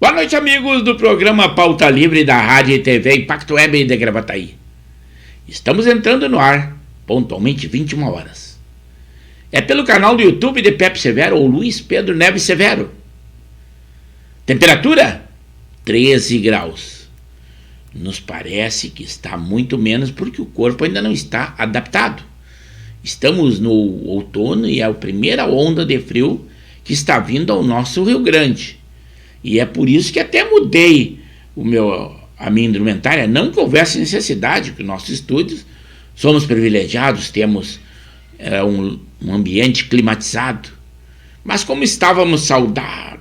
Boa noite, amigos do programa Pauta Livre da Rádio e TV Impacto Web de Gravataí. Estamos entrando no ar, pontualmente 21 horas. É pelo canal do YouTube de Pepe Severo ou Luiz Pedro Neves Severo. Temperatura? 13 graus. Nos parece que está muito menos porque o corpo ainda não está adaptado. Estamos no outono e é a primeira onda de frio que está vindo ao nosso Rio Grande. E é por isso que até mudei a minha indumentária, não que houvesse necessidade, que nossos estúdios somos privilegiados, temos um ambiente climatizado. Mas como estávamos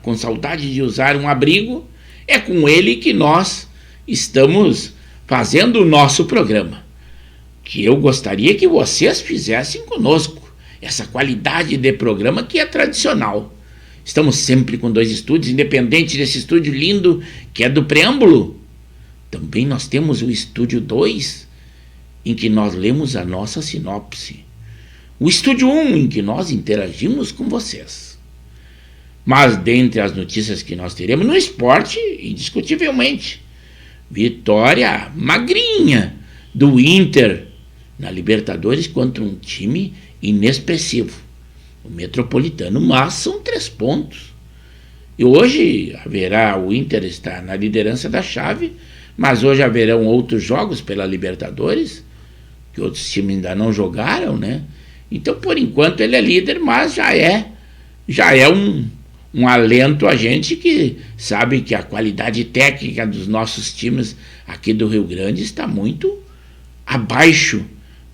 com saudade de usar um abrigo, é com ele que nós estamos fazendo o nosso programa, que eu gostaria que vocês fizessem conosco, essa qualidade de programa que é tradicional. Estamos sempre com 2 estúdios, independente desse estúdio lindo que é do preâmbulo. Também nós temos o estúdio 2, em que nós lemos a nossa sinopse. O estúdio 1, em que nós interagimos com vocês. Mas dentre as notícias que nós teremos no esporte, indiscutivelmente, vitória magrinha do Inter na Libertadores contra um time inexpressivo, o Metropolitano, mas são 3 pontos. E hoje o Inter está na liderança da chave, mas hoje haverão outros jogos pela Libertadores, que outros times ainda não jogaram, né? Então, por enquanto, ele é líder, mas já é um alento a gente que sabe que a qualidade técnica dos nossos times aqui do Rio Grande está muito abaixo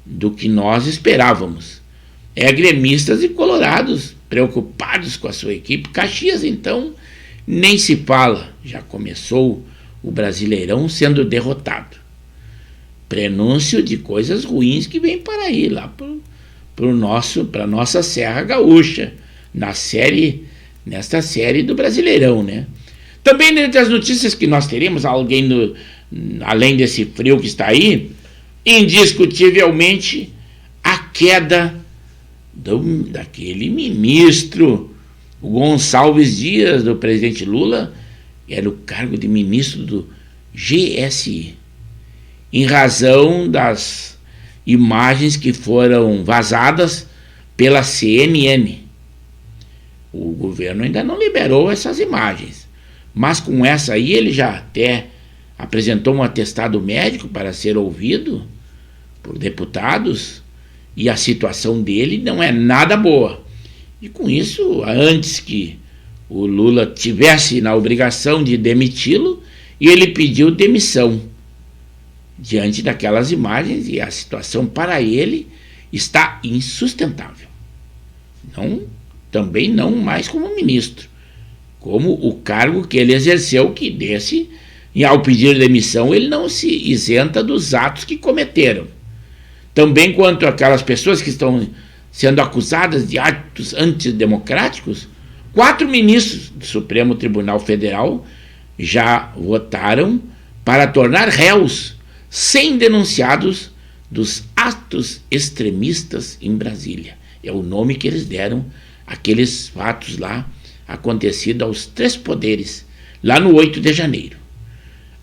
do que nós esperávamos. Gremistas e colorados preocupados com a sua equipe. Caxias, então, nem se fala. Já começou o Brasileirão sendo derrotado. Prenúncio de coisas ruins que vem para aí, lá para a nossa Serra Gaúcha, nesta série do Brasileirão, né? Também, dentre as notícias que nós teremos, além desse frio que está aí, indiscutivelmente, a queda daquele ministro, o Gonçalves Dias, do presidente Lula, era o cargo de ministro do GSI, em razão das imagens que foram vazadas pela CNN. O governo ainda não liberou essas imagens, mas com essa aí ele já até apresentou um atestado médico para ser ouvido por deputados, e a situação dele não é nada boa. E com isso, antes que o Lula tivesse na obrigação de demiti-lo, ele pediu demissão diante daquelas imagens, e a situação para ele está insustentável. Também não mais como ministro, como o cargo que ele exerceu, que e ao pedir demissão ele não se isenta dos atos que cometeram. Também quanto àquelas pessoas que estão sendo acusadas de atos antidemocráticos, 4 ministros do Supremo Tribunal Federal já votaram para tornar réus 100 denunciados dos atos extremistas em Brasília. É o nome que eles deram àqueles fatos lá, acontecidos aos 3 poderes, lá no 8 de janeiro.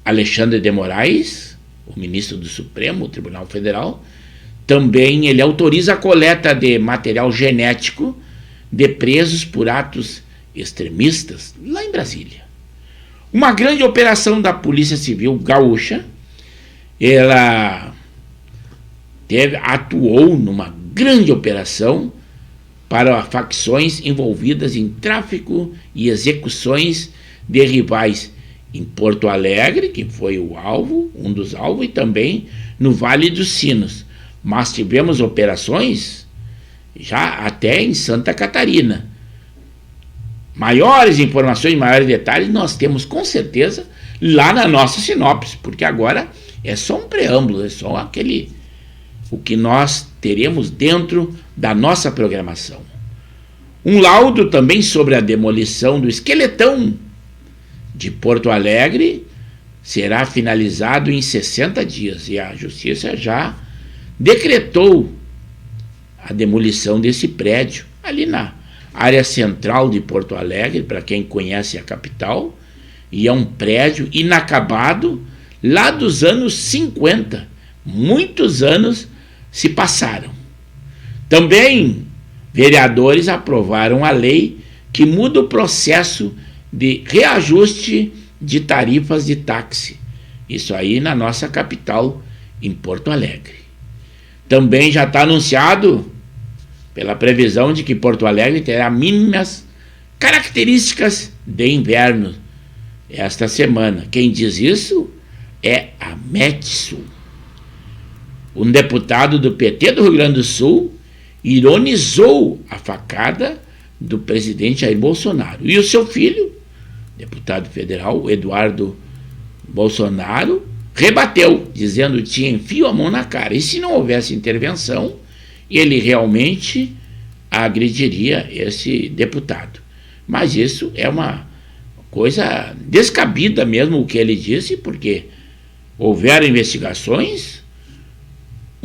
Alexandre de Moraes, o ministro do Supremo Tribunal Federal, também ele autoriza a coleta de material genético de presos por atos extremistas lá em Brasília. Uma grande operação da Polícia Civil Gaúcha, ela atuou numa grande operação para facções envolvidas em tráfico e execuções de rivais em Porto Alegre, que foi um dos alvos, e também no Vale dos Sinos. Mas tivemos operações já até em Santa Catarina. Maiores informações, maiores detalhes nós temos com certeza lá na nossa sinopse, porque agora é só um preâmbulo, é só o que nós teremos dentro da nossa programação. Um laudo também sobre a demolição do esqueletão de Porto Alegre será finalizado em 60 dias, e a Justiça já decretou a demolição desse prédio ali na área central de Porto Alegre. Para quem conhece a capital, e é um prédio inacabado lá dos anos 50. Muitos anos se passaram. Também vereadores aprovaram a lei que muda o processo de reajuste de tarifas de táxi. Isso aí na nossa capital, em Porto Alegre. Também já está anunciado pela previsão de que Porto Alegre terá mínimas características de inverno esta semana. Quem diz isso é a Metsul. Um deputado do PT do Rio Grande do Sul ironizou a facada do presidente Jair Bolsonaro. E o seu filho, deputado federal Eduardo Bolsonaro, rebateu, dizendo que tinha enfio a mão na cara. E se não houvesse intervenção, ele realmente agrediria esse deputado. Mas isso é uma coisa descabida mesmo o que ele disse, porque houveram investigações,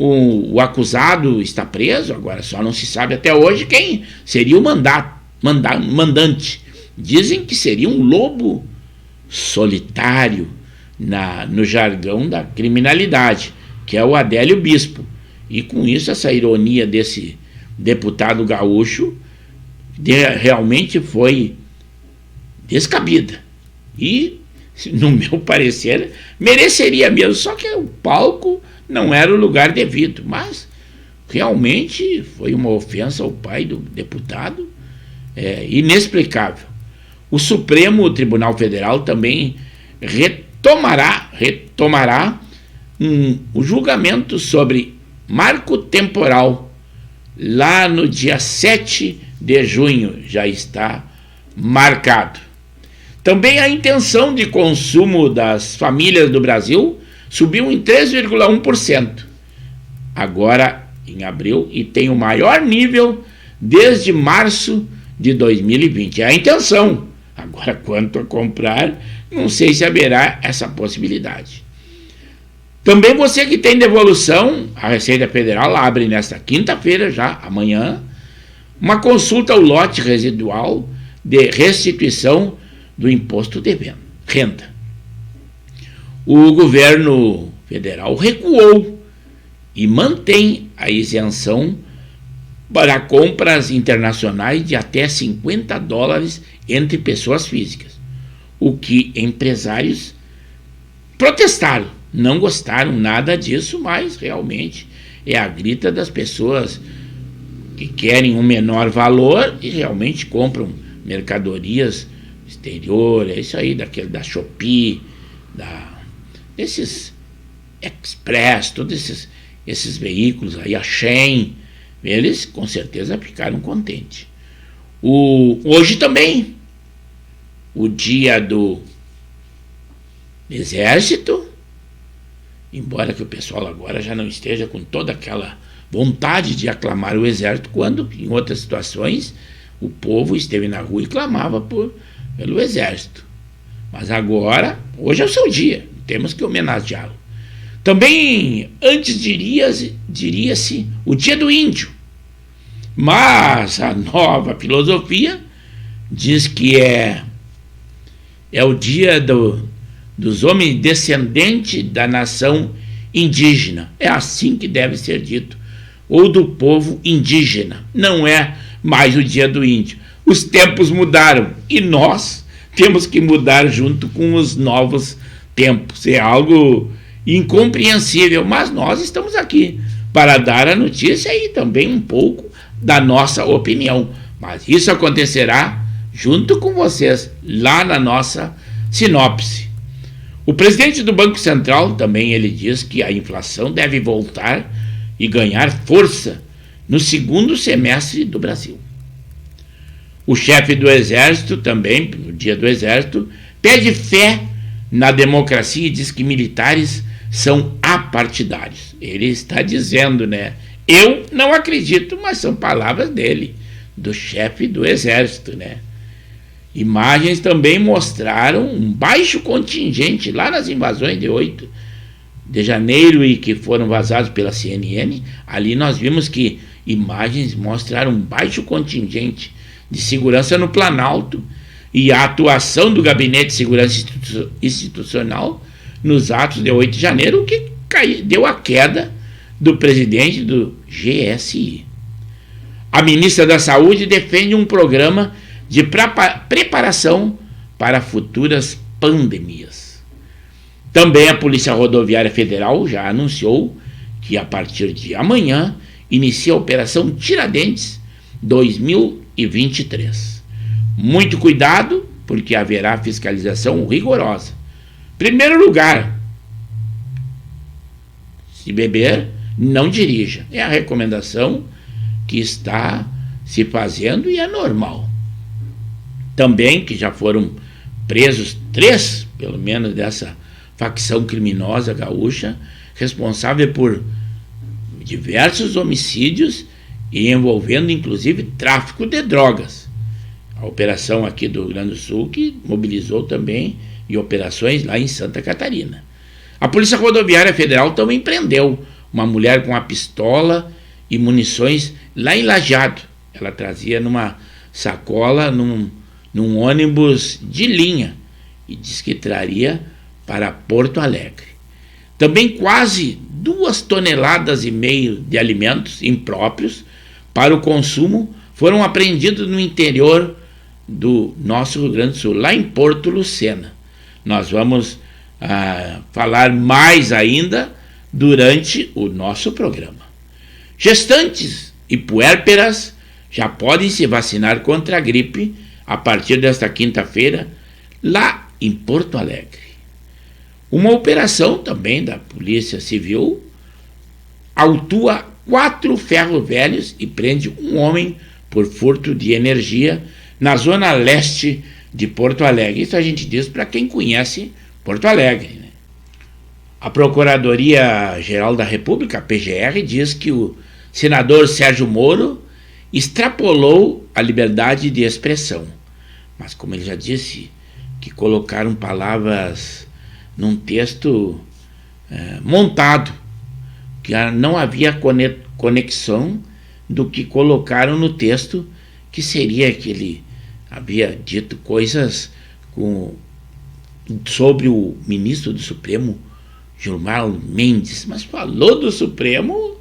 o acusado está preso, agora só não se sabe até hoje quem seria o mandante. Dizem que seria um lobo solitário no jargão da criminalidade, que é o Adélio Bispo. E com isso, essa ironia desse deputado gaúcho realmente foi descabida. E, no meu parecer, mereceria mesmo, só que o palco não era o lugar devido. Mas, realmente, foi uma ofensa ao pai do deputado, inexplicável. O Supremo Tribunal Federal também retomará o julgamento sobre marco temporal lá no dia 7 de junho, já está marcado. Também a intenção de consumo das famílias do Brasil subiu em 3,1%, agora em abril, e tem o maior nível desde março de 2020. É a intenção. Agora, quanto a comprar, não sei se haverá essa possibilidade. Também você que tem devolução, a Receita Federal abre nesta quinta-feira, já amanhã, uma consulta ao lote residual de restituição do imposto de renda. O governo federal recuou e mantém a isenção para compras internacionais de até $50 entre pessoas físicas, o que empresários protestaram, não gostaram nada disso, mas realmente é a grita das pessoas que querem um menor valor e realmente compram mercadorias exterior, é isso aí, daquele da Shopee, desses Express, todos esses veículos aí, a Shein, eles com certeza ficaram contentes. Hoje também, o dia do Exército, embora que o pessoal agora já não esteja com toda aquela vontade de aclamar o Exército, quando em outras situações o povo esteve na rua e clamava pelo Exército. Mas agora, hoje é o seu dia, temos que homenageá-lo. Também, antes diria-se o dia do índio, mas a nova filosofia diz que é o dia dos homens descendentes da nação indígena. É assim que deve ser dito, ou do povo indígena. Não é mais o dia do índio. Os tempos mudaram e nós temos que mudar junto com os novos tempos. É algo incompreensível, mas nós estamos aqui para dar a notícia e também um pouco da nossa opinião. Mas isso acontecerá junto com vocês, lá na nossa sinopse. O presidente do Banco Central também ele diz que a inflação deve voltar e ganhar força no segundo semestre do Brasil. O chefe do Exército também, no dia do Exército, pede fé na democracia e diz que militares são apartidários. Ele está dizendo, né? Eu não acredito, mas são palavras dele, do chefe do Exército, né? Imagens também mostraram um baixo contingente lá nas invasões de 8 de janeiro e que foram vazados pela CNN. Ali nós vimos que imagens mostraram um baixo contingente de segurança no Planalto e a atuação do Gabinete de Segurança Institucional nos atos de 8 de janeiro, o que deu a queda do presidente do GSI. A ministra da Saúde defende um programa de preparação para futuras pandemias. Também a Polícia Rodoviária Federal já anunciou que a partir de amanhã inicia a Operação Tiradentes 2023. Muito cuidado, porque haverá fiscalização rigorosa. Primeiro lugar, se beber, não dirija. É a recomendação que está se fazendo e é normal. Também que já foram presos 3, pelo menos, dessa facção criminosa gaúcha, responsável por diversos homicídios e envolvendo inclusive tráfico de drogas. A operação aqui do Rio Grande do Sul que mobilizou também e operações lá em Santa Catarina. A Polícia Rodoviária Federal também prendeu uma mulher com uma pistola e munições lá em Lajeado. Ela trazia numa sacola, num ônibus de linha, e diz que traria para Porto Alegre. Também quase 2,5 toneladas de alimentos impróprios para o consumo foram apreendidos no interior do nosso Rio Grande do Sul, lá em Porto Lucena. Nós vamos falar mais ainda durante o nosso programa. Gestantes e puérperas já podem se vacinar contra a gripe a partir desta quinta-feira, lá em Porto Alegre. Uma operação também da Polícia Civil autua 4 ferros velhos e prende um homem por furto de energia na zona leste de Porto Alegre. Isso a gente diz para quem conhece Porto Alegre, né? A Procuradoria-Geral da República, a PGR, diz que o senador Sérgio Moro extrapolou a liberdade de expressão. Mas, como ele já disse, que colocaram palavras num texto montado, que não havia conexão do que colocaram no texto, que seria que ele havia dito coisas sobre o ministro do Supremo, Gilmar Mendes, mas falou do Supremo,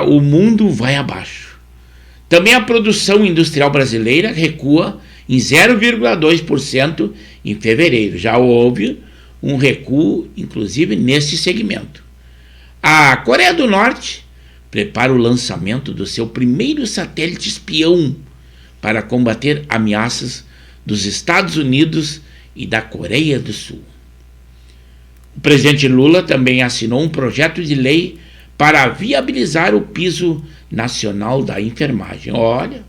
o mundo vai abaixo. Também a produção industrial brasileira recua em 0,2% em fevereiro. Já houve um recuo, inclusive, neste segmento. A Coreia do Norte prepara o lançamento do seu primeiro satélite espião para combater ameaças dos Estados Unidos e da Coreia do Sul. O presidente Lula também assinou um projeto de lei para viabilizar o piso nacional da enfermagem. Olha,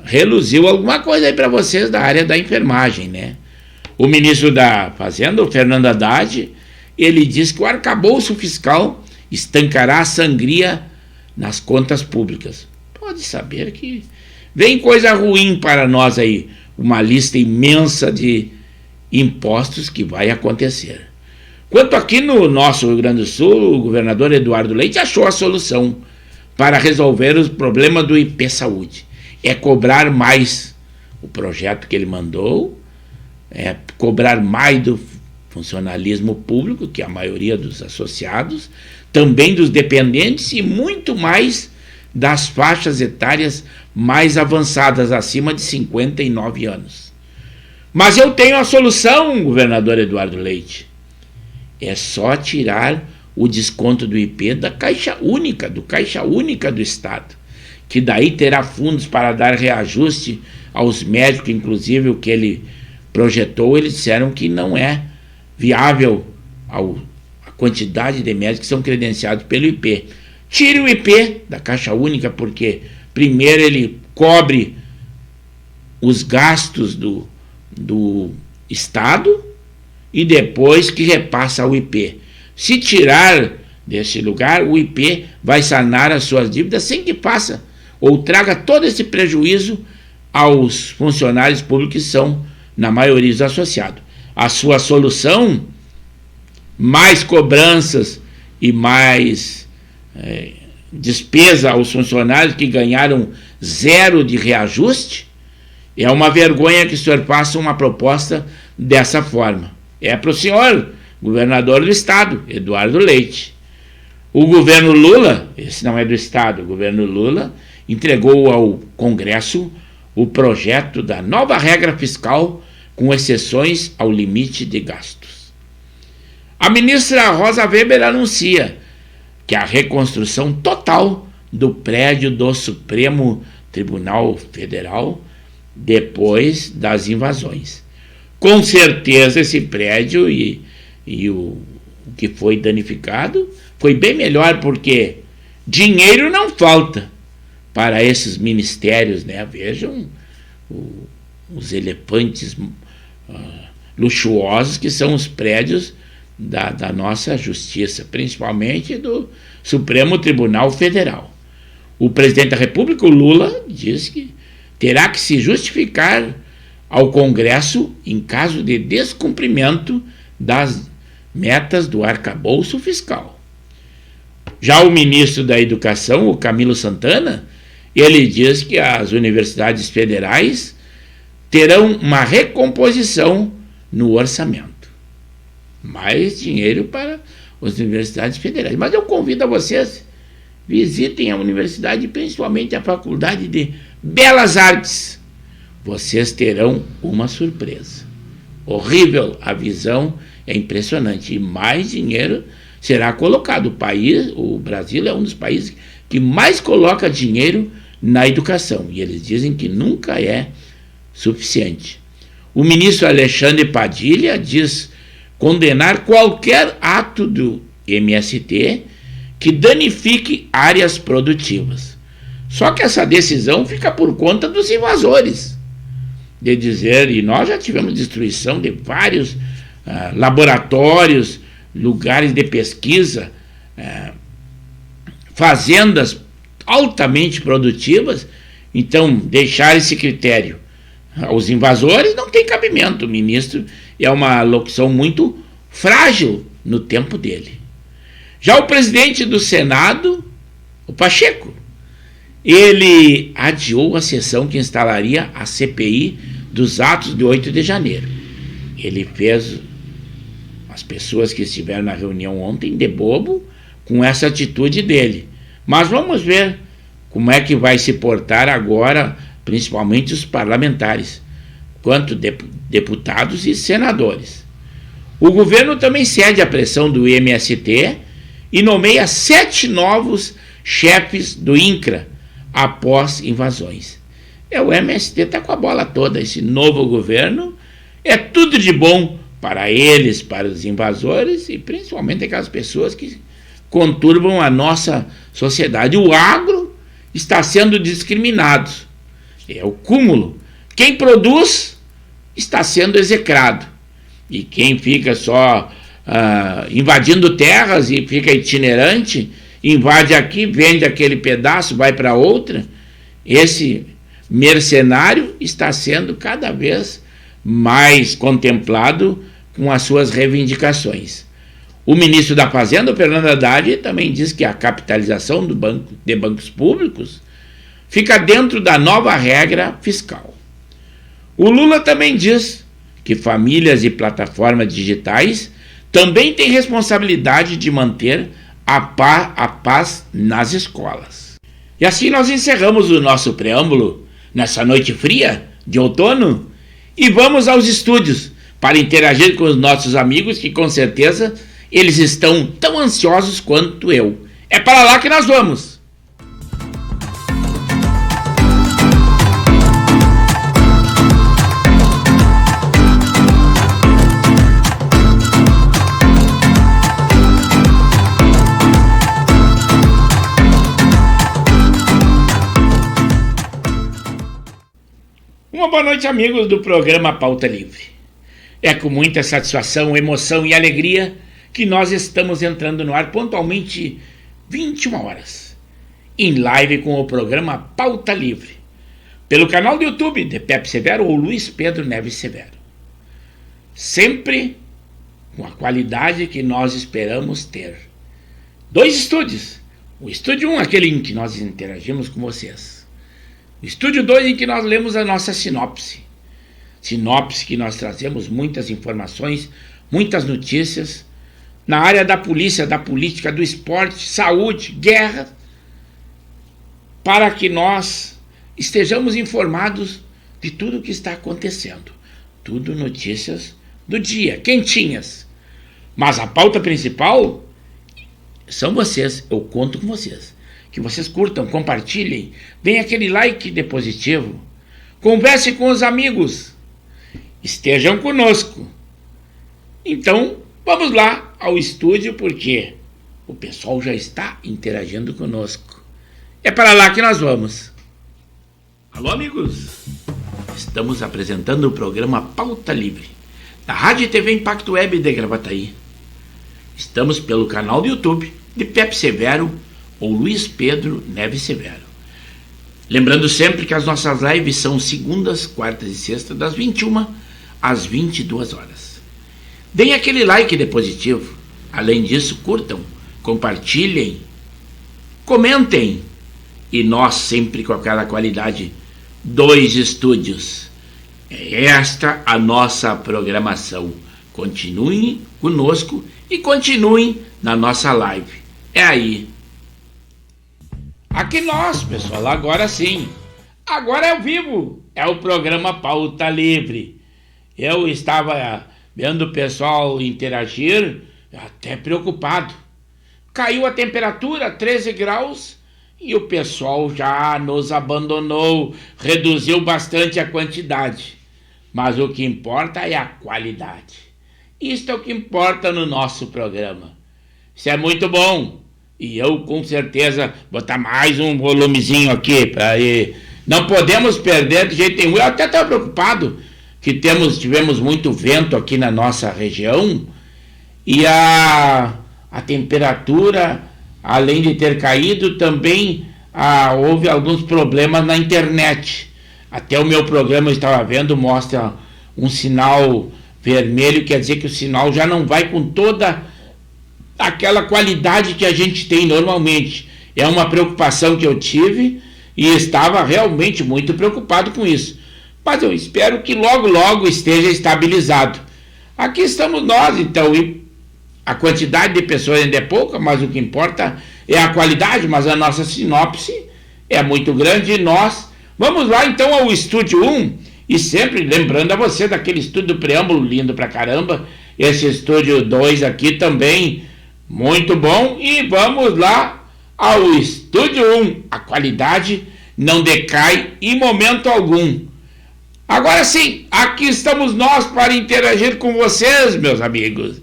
reluziu alguma coisa aí para vocês da área da enfermagem, né? O ministro da Fazenda, o Fernando Haddad, ele diz que o arcabouço fiscal estancará a sangria nas contas públicas. Pode saber que vem coisa ruim para nós aí, uma lista imensa de impostos que vai acontecer. Quanto aqui no nosso Rio Grande do Sul, o governador Eduardo Leite achou a solução para resolver os problemas do IP Saúde. É cobrar mais. O projeto que ele mandou é cobrar mais do funcionalismo público, que é a maioria dos associados, também dos dependentes e muito mais das faixas etárias mais avançadas, acima de 59 anos. Mas eu tenho a solução, governador Eduardo Leite. É só tirar o desconto do IP da Caixa Única, do Caixa Única do Estado, que daí terá fundos para dar reajuste aos médicos, inclusive o que ele projetou, eles disseram que não é viável a quantidade de médicos que são credenciados pelo IP. Tire o IP da Caixa Única, porque primeiro ele cobre os gastos do Estado e depois que repassa ao IP. Se tirar desse lugar, o IP vai sanar as suas dívidas sem que faça ou traga todo esse prejuízo aos funcionários públicos que são, na maioria, os associados. A sua solução, mais cobranças e mais despesa aos funcionários que ganharam 0 de reajuste, É uma vergonha que o senhor faça uma proposta dessa forma. É para o senhor, governador do estado, Eduardo Leite. O governo Lula, esse não é do estado, o governo Lula entregou ao Congresso o projeto da nova regra fiscal com exceções ao limite de gastos. A ministra Rosa Weber anuncia que a reconstrução total do prédio do Supremo Tribunal Federal depois das invasões. Com certeza esse prédio e o que foi danificado foi bem melhor, porque dinheiro não falta para esses ministérios, né? Vejam os elefantes luxuosos que são os prédios da nossa justiça, principalmente do Supremo Tribunal Federal. O presidente da República, o Lula, diz que terá que se justificar ao Congresso em caso de descumprimento das metas do arcabouço fiscal. Já o ministro da Educação, o Camilo Santana, ele diz que as universidades federais terão uma recomposição no orçamento. Mais dinheiro para as universidades federais. Mas eu convido a vocês, visitem a universidade, principalmente a Faculdade de Belas Artes. Vocês terão uma surpresa. Horrível, a visão é impressionante. E mais dinheiro será colocado. O Brasil é um dos países que mais coloca dinheiro na educação. E eles dizem que nunca é suficiente. O ministro Alexandre Padilha diz condenar qualquer ato do MST que danifique áreas produtivas. Só que essa decisão fica por conta dos invasores. De dizer, e nós já tivemos destruição de vários laboratórios, lugares de pesquisa, fazendas altamente produtivas. Então, deixar esse critério aos invasores não tem cabimento. O ministro é uma locução muito frágil no tempo dele. Já o presidente do Senado, o Pacheco, ele adiou a sessão que instalaria a CPI dos atos de 8 de janeiro. Ele fez as pessoas que estiveram na reunião ontem de bobo com essa atitude dele. Mas vamos ver como é que vai se portar agora, principalmente os parlamentares, quanto deputados e senadores. O governo também cede à pressão do MST e nomeia 7 novos chefes do INCRA após invasões. O MST está com a bola toda. Esse novo governo é tudo de bom para eles, para os invasores e principalmente aquelas pessoas que conturbam a nossa sociedade. O agro está sendo discriminado. É o cúmulo. Quem produz está sendo execrado. E quem fica só invadindo terras e fica itinerante, invade aqui, vende aquele pedaço, vai para outra, esse mercenário está sendo cada vez mais contemplado com as suas reivindicações. O ministro da Fazenda, o Fernando Haddad, também diz que a capitalização de bancos públicos fica dentro da nova regra fiscal. O Lula também diz que famílias e plataformas digitais também têm responsabilidade de manter a paz nas escolas. E assim nós encerramos o nosso preâmbulo nessa noite fria de outono e vamos aos estúdios para interagir com os nossos amigos, que com certeza eles estão tão ansiosos quanto eu. É para lá que nós vamos! Uma boa noite, amigos do programa Pauta Livre. É com muita satisfação, emoção e alegria que nós estamos entrando no ar pontualmente 21 horas, em live com o programa Pauta Livre, pelo canal do YouTube de Pepe Severo ou Luiz Pedro Neves Severo. Sempre com a qualidade que nós esperamos ter. 2 estúdios. O estúdio 1, aquele em que nós interagimos com vocês. O Estúdio 2 em que nós lemos a nossa sinopse. Sinopse que nós trazemos muitas informações, muitas notícias na área da polícia, da política, do esporte, saúde, guerra, para que nós estejamos informados de tudo o que está acontecendo. Tudo notícias do dia, quentinhas. Mas a pauta principal são vocês, eu conto com vocês. Que vocês curtam, compartilhem, deem aquele like de positivo, converse com os amigos, estejam conosco. Então, vamos lá ao estúdio, porque o pessoal já está interagindo conosco. É para lá que nós vamos. Alô, amigos! Estamos apresentando o programa Pauta Livre, da Rádio e TV Impacto Web de Gravataí. Estamos pelo canal do YouTube de Pepe Severo ou Luiz Pedro Neves Severo. Lembrando sempre que as nossas lives são segundas, quartas e sextas, das 21 às 22 horas. Deem aquele like de positivo. Além disso, curtam, compartilhem, comentem. E nós sempre com aquela qualidade, 2 estúdios. É esta a nossa programação. Continuem conosco e continuem na nossa live. É aí. Aqui nós, pessoal, agora sim. Agora é ao vivo. É o programa Pauta Livre. Eu estava vendo o pessoal interagir, até preocupado. Caiu a temperatura, 13 graus, e o pessoal já nos abandonou, reduziu bastante a quantidade. Mas o que importa é a qualidade. Isto é o que importa no nosso programa. Isso é muito bom. E eu, com certeza, vou botar mais um volumezinho aqui para ir. Não podemos perder de jeito nenhum. Eu até estava preocupado que tivemos muito vento aqui na nossa região e a temperatura, além de ter caído, também houve alguns problemas na internet. Até o meu programa, eu estava vendo, mostra um sinal vermelho, quer dizer que o sinal já não vai com toda aquela qualidade que a gente tem normalmente. É uma preocupação que eu tive e estava realmente muito preocupado com isso. Mas eu espero que logo, logo esteja estabilizado. Aqui estamos nós, então, e a quantidade de pessoas ainda é pouca, mas o que importa é a qualidade, mas a nossa sinopse é muito grande e nós vamos lá então ao Estúdio 1, e sempre lembrando a você daquele estúdio preâmbulo lindo pra caramba, esse Estúdio 2 aqui também muito bom, e vamos lá ao Estúdio 1, a qualidade não decai em momento algum. Agora sim, aqui estamos nós para interagir com vocês, meus amigos.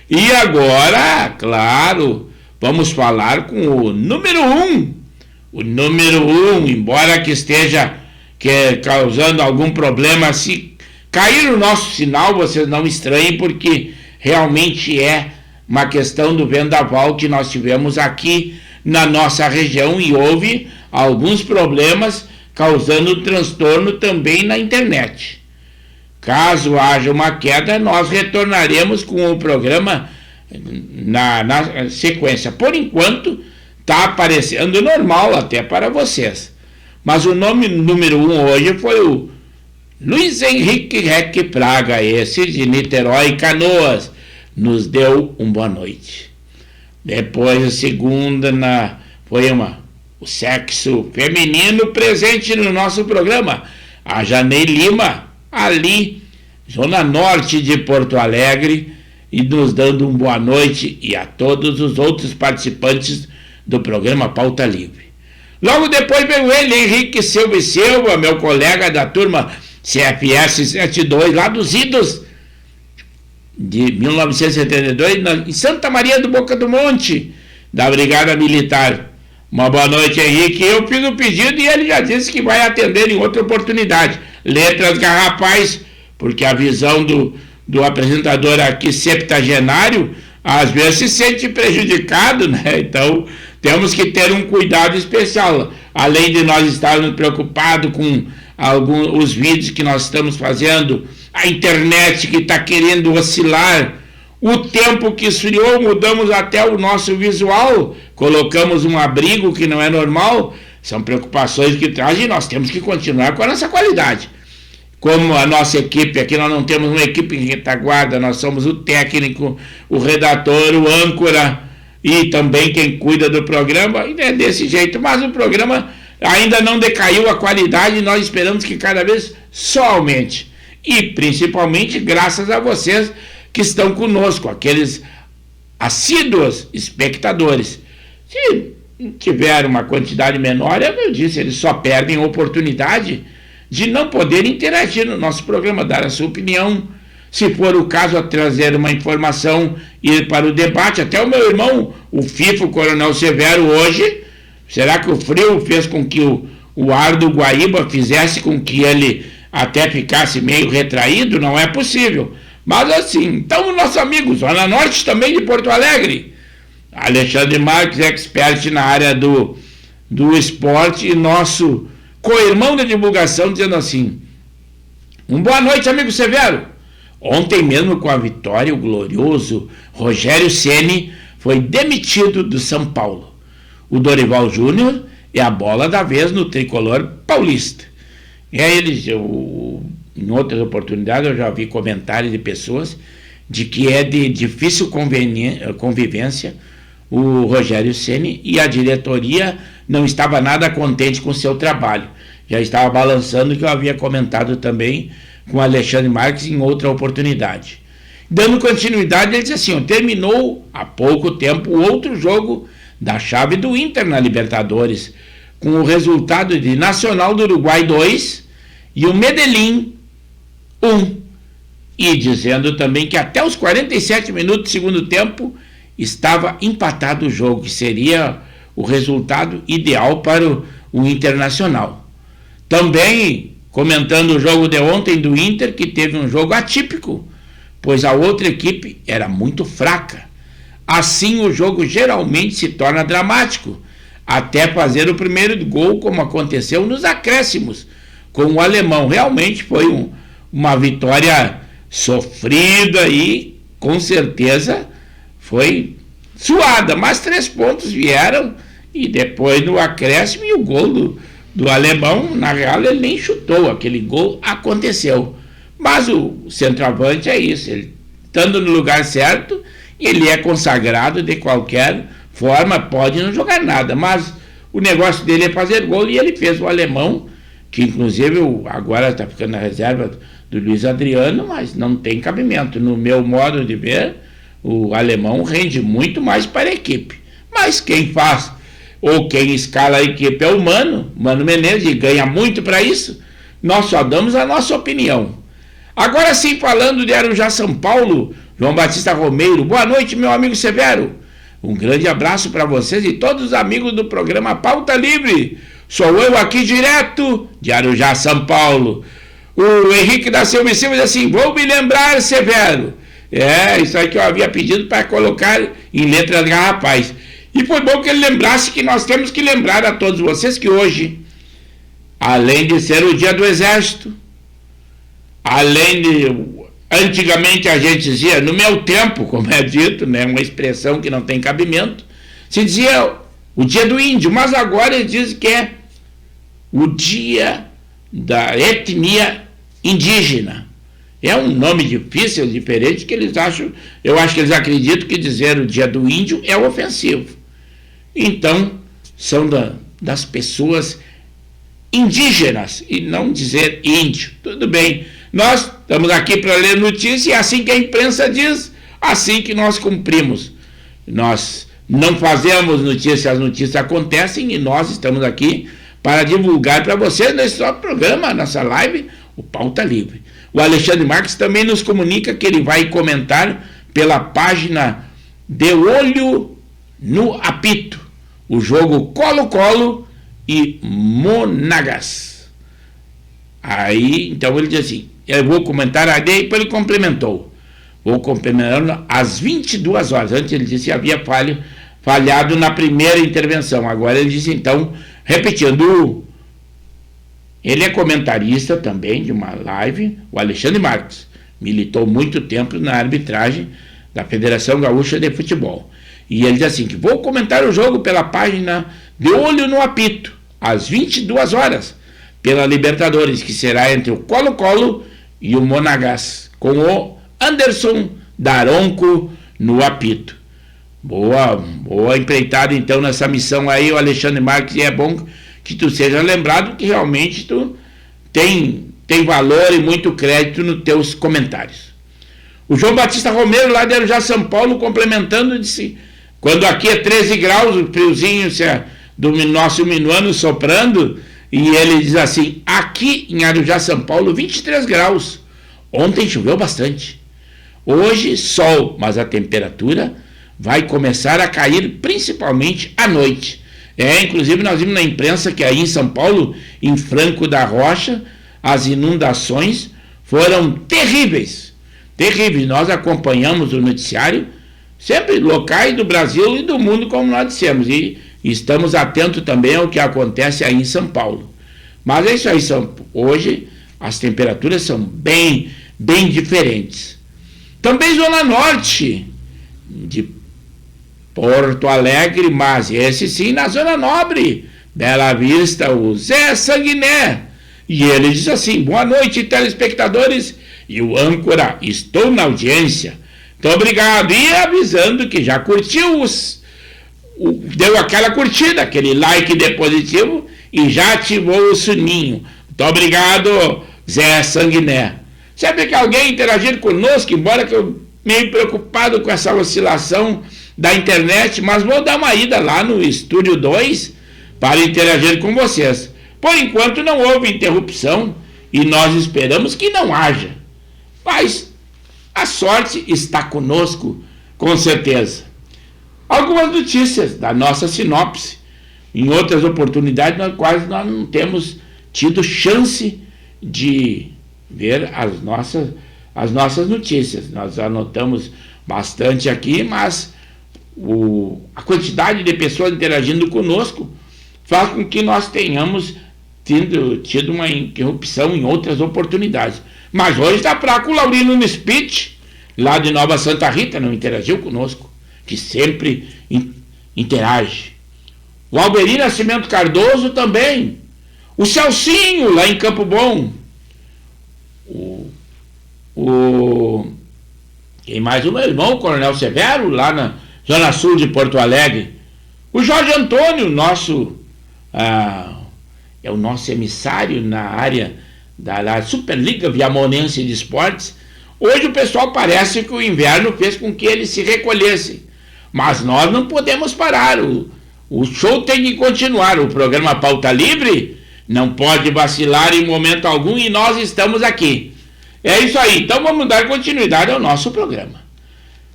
E agora, claro, vamos falar com o número 1. O número 1, embora que esteja causando algum problema, se cair o nosso sinal, vocês não estranhem, porque realmente é uma questão do vendaval que nós tivemos aqui na nossa região e houve alguns problemas causando transtorno também na internet. Caso haja uma queda, nós retornaremos com o programa na sequência. Por enquanto, está aparecendo normal até para vocês. Mas o nome número 1 hoje foi o Luiz Henrique Reck Praga, esse de Niterói, Canoas, nos deu uma boa noite. Depois a segunda foi o sexo feminino presente no nosso programa, a Janei Lima, ali, zona norte de Porto Alegre, e nos dando uma boa noite, e a todos os outros participantes do programa Pauta Livre. Logo depois veio ele, Henrique Silva e Silva, meu colega da turma CFS 72, lá dos idos de 1972, em Santa Maria do Boca do Monte, da Brigada Militar. Uma boa noite, Henrique. Eu fiz o pedido e ele já disse que vai atender em outra oportunidade. Letras garrafais, porque a visão do apresentador aqui septagenário, às vezes se sente prejudicado, né? Então, temos que ter um cuidado especial. Além de nós estarmos preocupados com os vídeos que nós estamos fazendo, a internet que está querendo oscilar, o tempo que esfriou, mudamos até o nosso visual, colocamos um abrigo que não é normal, São preocupações que trazem e nós temos que continuar com a nossa qualidade. Como a nossa equipe aqui, nós não temos uma equipe em retaguarda, nós somos o técnico, o redator, o âncora e também quem cuida do programa, e é desse jeito. Mas o programa ainda não decaiu a qualidade e nós esperamos que cada vez só aumente. E principalmente graças a vocês que estão conosco, aqueles assíduos espectadores. Se tiver uma quantidade menor, eu disse, eles só perdem a oportunidade de não poder interagir no nosso programa, dar a sua opinião, se for o caso, a trazer uma informação, ir para o debate. Até o meu irmão, o FIFO, o Coronel Severo, hoje, será que o frio fez com que o ar do Guaíba fizesse com que ele até ficasse meio retraído? Não é possível. Mas assim, então o nosso amigo Zona Norte também de Porto Alegre, Alexandre Marques, expert na área do esporte, e nosso co-irmão de divulgação, dizendo assim: boa noite, amigo Severo. Ontem mesmo, com a vitória, o glorioso Rogério Ceni foi demitido do São Paulo. O Dorival Júnior é a bola da vez no tricolor paulista. E aí em outras oportunidades eu já vi comentários de pessoas de que é de difícil convivência o Rogério Ceni, e a diretoria não estava nada contente com o seu trabalho. Já estava balançando, que eu havia comentado também com Alexandre Marques em outra oportunidade. Dando continuidade, ele diz assim: terminou há pouco tempo o outro jogo da chave do Inter na Libertadores, com o resultado de Nacional do Uruguai 2 e o Medellín 1. E dizendo também que até os 47 minutos do segundo tempo estava empatado o jogo, que seria o resultado ideal para o Internacional. Também comentando o jogo de ontem do Inter, que teve um jogo atípico, pois a outra equipe era muito fraca. Assim o jogo geralmente se torna dramático, até fazer o primeiro gol, como aconteceu nos acréscimos com o alemão. Realmente foi uma vitória sofrida e com certeza foi suada, mas 3 pontos vieram, e depois no acréscimo, e o gol do alemão, na real, ele nem chutou, aquele gol aconteceu. Mas o centroavante é isso, ele estando no lugar certo, ele é consagrado de qualquer forma, pode não jogar nada, mas o negócio dele é fazer gol, e ele fez o alemão, que inclusive agora está ficando na reserva do Luiz Adriano, mas não tem cabimento. No meu modo de ver, o alemão rende muito mais para a equipe. Mas quem faz ou quem escala a equipe é o Mano Menezes, e ganha muito para isso. Nós só damos a nossa opinião. Agora sim, falando de Arujá, São Paulo, João Batista Romeiro. Boa noite, meu amigo Severo. Um grande abraço para vocês e todos os amigos do programa Pauta Livre. Sou eu aqui direto de Arujá, São Paulo. O Henrique da Silva diz assim: vou me lembrar, Severo. É, isso aí que eu havia pedido para colocar em letras garrafais. E foi bom que ele lembrasse que nós temos que lembrar a todos vocês que hoje, além de ser o dia do Exército, além de... Antigamente a gente dizia, no meu tempo, como é dito, né, uma expressão que não tem cabimento, se dizia o dia do índio, mas agora eles dizem que é o dia da etnia indígena. É um nome difícil, diferente, que eles acham, eu acho que eles acreditam que dizer o dia do índio é ofensivo. Então, são das pessoas indígenas, e não dizer índio. Tudo bem, nós estamos aqui para ler notícia, e assim que a imprensa diz, assim que nós cumprimos. Nós não fazemos notícias, as notícias acontecem, e nós estamos aqui para divulgar para vocês nesse nosso programa, nossa live, o Pauta Livre. O Alexandre Marques também nos comunica que ele vai comentar pela página De Olho no Apito, o jogo Colo-Colo e Monagas. Aí, então ele diz assim, eu vou comentar, aí depois ele complementou, vou complementando às 22 horas, antes ele disse que havia falhado na primeira intervenção, agora ele disse então, repetindo, ele é comentarista também de uma live, o Alexandre Marques, militou muito tempo na arbitragem da Federação Gaúcha de Futebol. E ele diz assim, que vou comentar o jogo pela página De Olho no Apito, às 22 horas, pela Libertadores, que será entre o Colo-Colo e o Monagas, com o Anderson Daronco no apito. Boa empreitada então nessa missão aí, o Alexandre Marques, e é bom que tu seja lembrado que realmente tu tem valor e muito crédito nos teus comentários. O João Batista Romero, lá de Arujá, São Paulo, complementando, disse: quando aqui é 13 graus, o friozinho do nosso minuano soprando, e ele diz assim: aqui em Arujá, São Paulo, 23 graus. Ontem choveu bastante. Hoje, sol, mas a temperatura vai começar a cair principalmente à noite. Inclusive nós vimos na imprensa que aí em São Paulo, em Franco da Rocha, as inundações foram terríveis. Terríveis. Nós acompanhamos o noticiário, sempre locais do Brasil e do mundo, como nós dissemos, e estamos atentos também ao que acontece aí em São Paulo. Mas é isso aí, hoje as temperaturas são bem diferentes. Também Zona Norte de Porto Alegre, mas esse sim na Zona Nobre, Bela Vista, o Zé Sanguiné. E ele diz assim: boa noite, telespectadores, e o âncora, estou na audiência. Muito obrigado. E avisando que já curtiu deu aquela curtida, aquele like de positivo, e já ativou o sininho. Muito obrigado, Zé Sanguiné. Sempre que alguém interagir conosco, embora que eu meio preocupado com essa oscilação da internet, mas vou dar uma ida lá no Estúdio 2 para interagir com vocês. Por enquanto não houve interrupção e nós esperamos que não haja. Mas a sorte está conosco, com certeza. Algumas notícias da nossa sinopse, em outras oportunidades nas quais nós não temos tido chance de ver as nossas notícias. Nós anotamos bastante aqui, mas a quantidade de pessoas interagindo conosco faz com que nós tenhamos tido uma interrupção em outras oportunidades. Mas hoje está fraco o Laurino Nispit, lá de Nova Santa Rita, não interagiu conosco, que sempre interage. O Alberi Nascimento Cardoso também. O Celcinho, lá em Campo Bom. Quem mais? O meu irmão, o Coronel Severo, lá na Zona Sul de Porto Alegre. O Jorge Antônio, é o nosso emissário na área da Superliga Viamonense de Esportes. Hoje o pessoal parece que o inverno fez com que ele se recolhesse. Mas nós não podemos parar. O show tem que continuar. O programa Pauta Livre não pode vacilar em momento algum e nós estamos aqui. É isso aí. Então vamos dar continuidade ao nosso programa.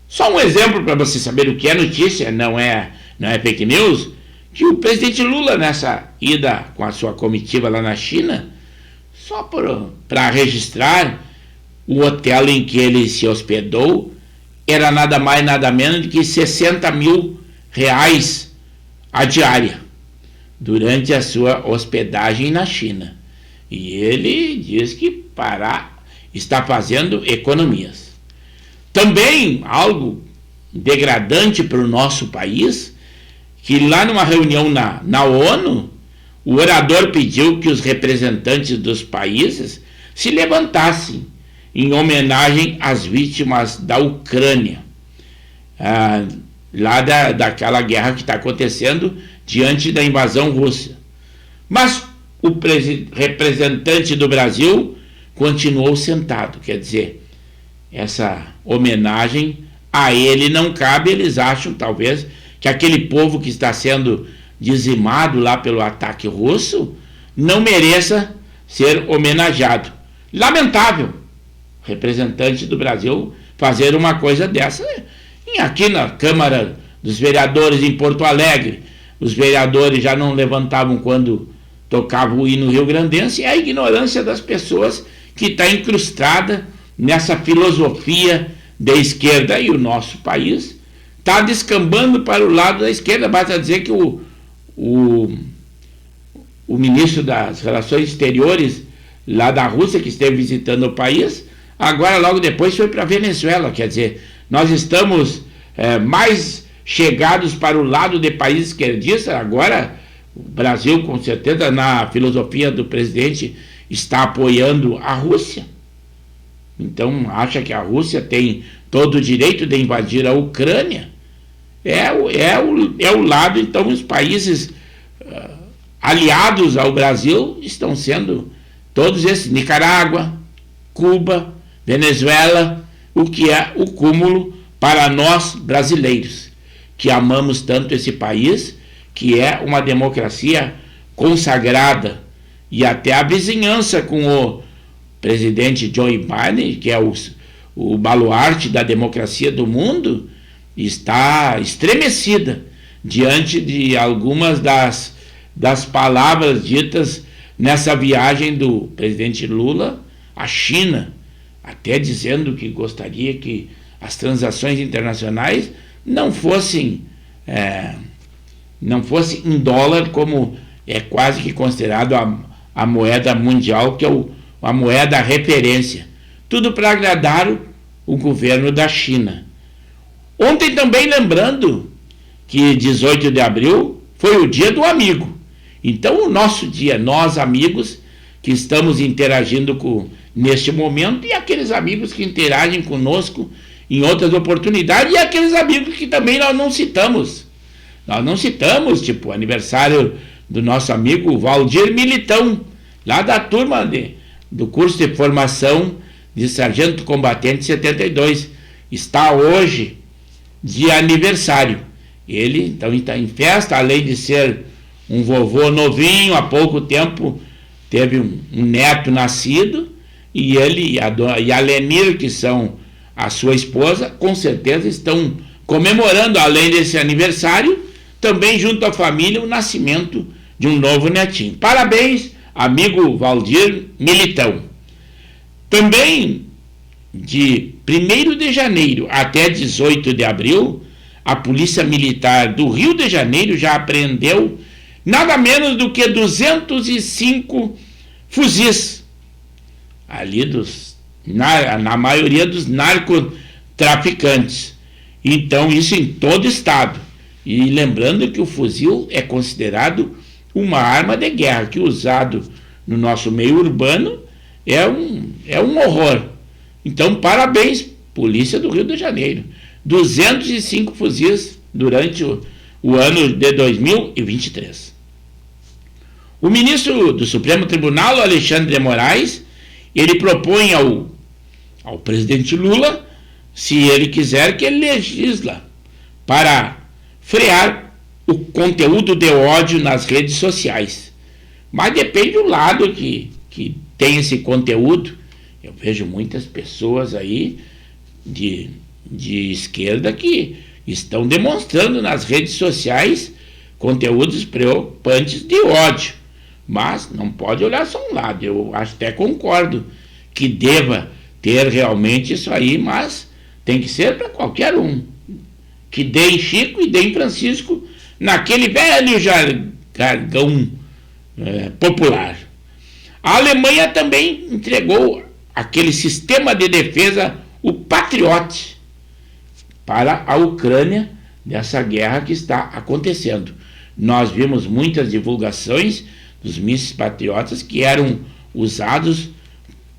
Só um exemplo para você saber o que é notícia, não é fake news, que o presidente Lula, nessa ida com a sua comitiva lá na China, só para registrar o hotel em que ele se hospedou, era nada mais nada menos do que R$60 mil a diária durante a sua hospedagem na China. E ele diz que está fazendo economias. Também algo degradante para o nosso país, que lá numa reunião na ONU, o orador pediu que os representantes dos países se levantassem em homenagem às vítimas da Ucrânia, lá daquela guerra que está acontecendo diante da invasão russa. Mas o representante do Brasil continuou sentado, quer dizer, essa homenagem a ele não cabe. Eles acham, talvez, que aquele povo que está sendo dizimado lá pelo ataque russo não mereça ser homenageado. Lamentável representante do Brasil fazer uma coisa dessa. Aqui na Câmara dos Vereadores em Porto Alegre, os vereadores já não levantavam quando tocava o hino rio-grandense. É a ignorância das pessoas que está incrustada nessa filosofia da esquerda, e o nosso país está descambando para o lado da esquerda. Basta dizer que o ministro das Relações Exteriores lá da Rússia, que esteve visitando o país, agora logo depois foi para a Venezuela. Quer dizer, nós estamos mais chegados para o lado de países esquerdistas agora O Brasil, com certeza, na filosofia do presidente, está apoiando a Rússia. Então, acha que a Rússia tem todo o direito de invadir a Ucrânia. É o lado, então, os países aliados ao Brasil estão sendo todos esses: Nicarágua, Cuba, Venezuela, o que é o cúmulo para nós brasileiros, que amamos tanto esse país, que é uma democracia consagrada, e até a vizinhança com o presidente Joe Biden, que é o baluarte da democracia do mundo, está estremecida diante de algumas das palavras ditas nessa viagem do presidente Lula à China, até dizendo que gostaria que as transações internacionais não fossem em dólar, como é quase que considerado a moeda mundial, que é a moeda referência. Tudo para agradar o governo da China. Ontem também, lembrando que 18 de abril foi o dia do amigo. Então, o nosso dia, nós amigos que estamos interagindo neste momento, e aqueles amigos que interagem conosco em outras oportunidades, e aqueles amigos que também nós não citamos. Nós não citamos, tipo, o aniversário do nosso amigo Valdir Militão, lá da turma do curso de formação de Sargento Combatente 72. Está hoje de aniversário. Ele, então, está em festa, além de ser um vovô novinho, há pouco tempo teve um neto nascido, e ele e a Lenir, que são a sua esposa, com certeza estão comemorando, além desse aniversário, também junto à família, o nascimento de um novo netinho. Parabéns, amigo Valdir Militão. Também de 1º de janeiro até 18 de abril, a Polícia Militar do Rio de Janeiro já apreendeu nada menos do que 205 fuzis, ali na maioria dos narcotraficantes. Então, isso em todo o estado. E lembrando que o fuzil é considerado uma arma de guerra, que usado no nosso meio urbano é um horror. Então, parabéns, Polícia do Rio de Janeiro. 205 fuzis durante o ano de 2023. O ministro do Supremo Tribunal, Alexandre de Moraes, ele propõe ao presidente Lula, se ele quiser, que ele legisla para frear o conteúdo de ódio nas redes sociais. Mas depende do lado que tem esse conteúdo. Eu vejo muitas pessoas aí de esquerda que estão demonstrando nas redes sociais conteúdos preocupantes de ódio. Mas não pode olhar só um lado. Eu até concordo que deva ter realmente isso aí, mas tem que ser para qualquer um. Que dê em Chico e dê em Francisco, naquele velho jargão popular. A Alemanha também entregou aquele sistema de defesa, o Patriot, para a Ucrânia, dessa guerra que está acontecendo. Nós vimos muitas divulgações dos mísseis patriotas que eram usados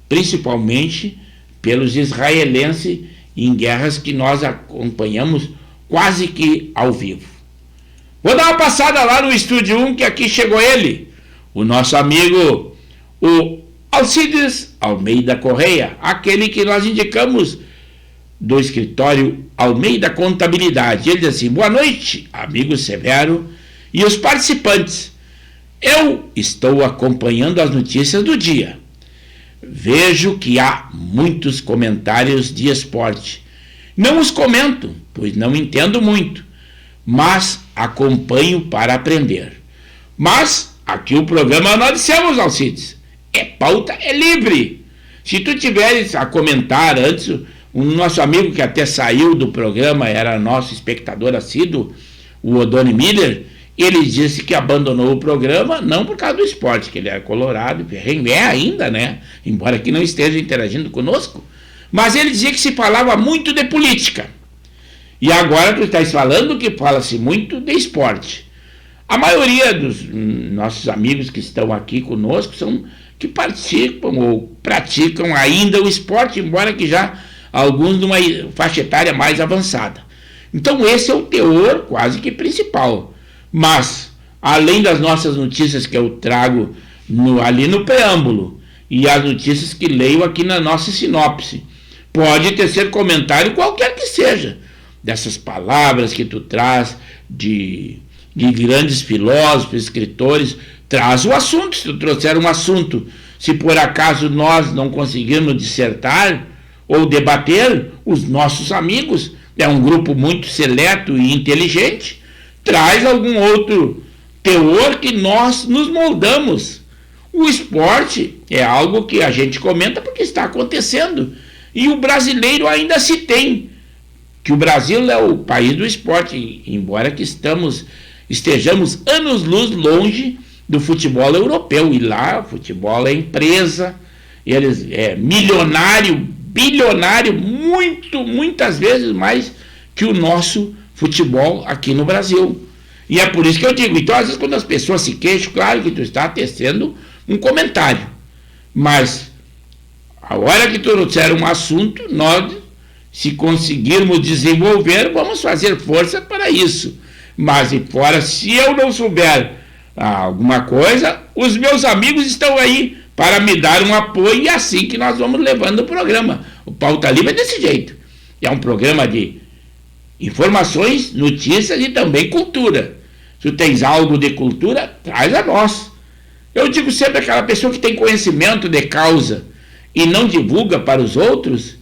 principalmente pelos israelenses em guerras que nós acompanhamos quase que ao vivo. Vou dar uma passada lá no Estúdio 1, que aqui chegou ele, o nosso amigo, o Alcides Almeida Correia, aquele que nós indicamos do escritório Almeida Contabilidade. Ele diz assim: boa noite, amigo Severo e os participantes. Eu estou acompanhando as notícias do dia. Vejo que há muitos comentários de esporte. Não os comento, pois não entendo muito, mas acompanho para aprender. Mas aqui o programa nós dissemos, Alcides, pauta é livre. Se tu tiveres a comentar antes, o nosso amigo que até saiu do programa, era nosso espectador assíduo, o Odone Miller, ele disse que abandonou o programa não por causa do esporte, que ele era colorado, é ainda, né? Embora que não esteja interagindo conosco, mas ele dizia que se falava muito de política. E agora tu estás falando que fala-se muito de esporte. A maioria dos nossos amigos que estão aqui conosco são que participam ou praticam ainda o esporte, embora que já alguns numa faixa etária mais avançada. Então esse é o teor quase que principal. Mas, além das nossas notícias que eu trago ali no preâmbulo e as notícias que leio aqui na nossa sinopse, pode tecer comentário qualquer que seja, dessas palavras que tu traz de grandes filósofos, escritores, traz o assunto. Se tu trouxer um assunto, se por acaso nós não conseguirmos dissertar ou debater, os nossos amigos, é um grupo muito seleto e inteligente, traz algum outro teor que nós nos moldamos. O esporte é algo que a gente comenta porque está acontecendo, e o brasileiro ainda se tem, que o Brasil é o país do esporte, embora que estejamos anos-luz longe do futebol europeu, e lá o futebol é empresa, eles é milionário, bilionário, muitas vezes mais que o nosso futebol aqui no Brasil. E é por isso que eu digo, então às vezes quando as pessoas se queixam, claro que tu está tecendo um comentário, mas a hora que tu trouxer um assunto, nós, se conseguirmos desenvolver, vamos fazer força para isso. Mas e fora, se eu não souber alguma coisa, os meus amigos estão aí para me dar um apoio, e é assim que nós vamos levando o programa. O Pauta Livre é desse jeito. É um programa de informações, notícias e também cultura. Se tu tens algo de cultura, traz a nós. Eu digo sempre, aquela pessoa que tem conhecimento de causa e não divulga para os outros,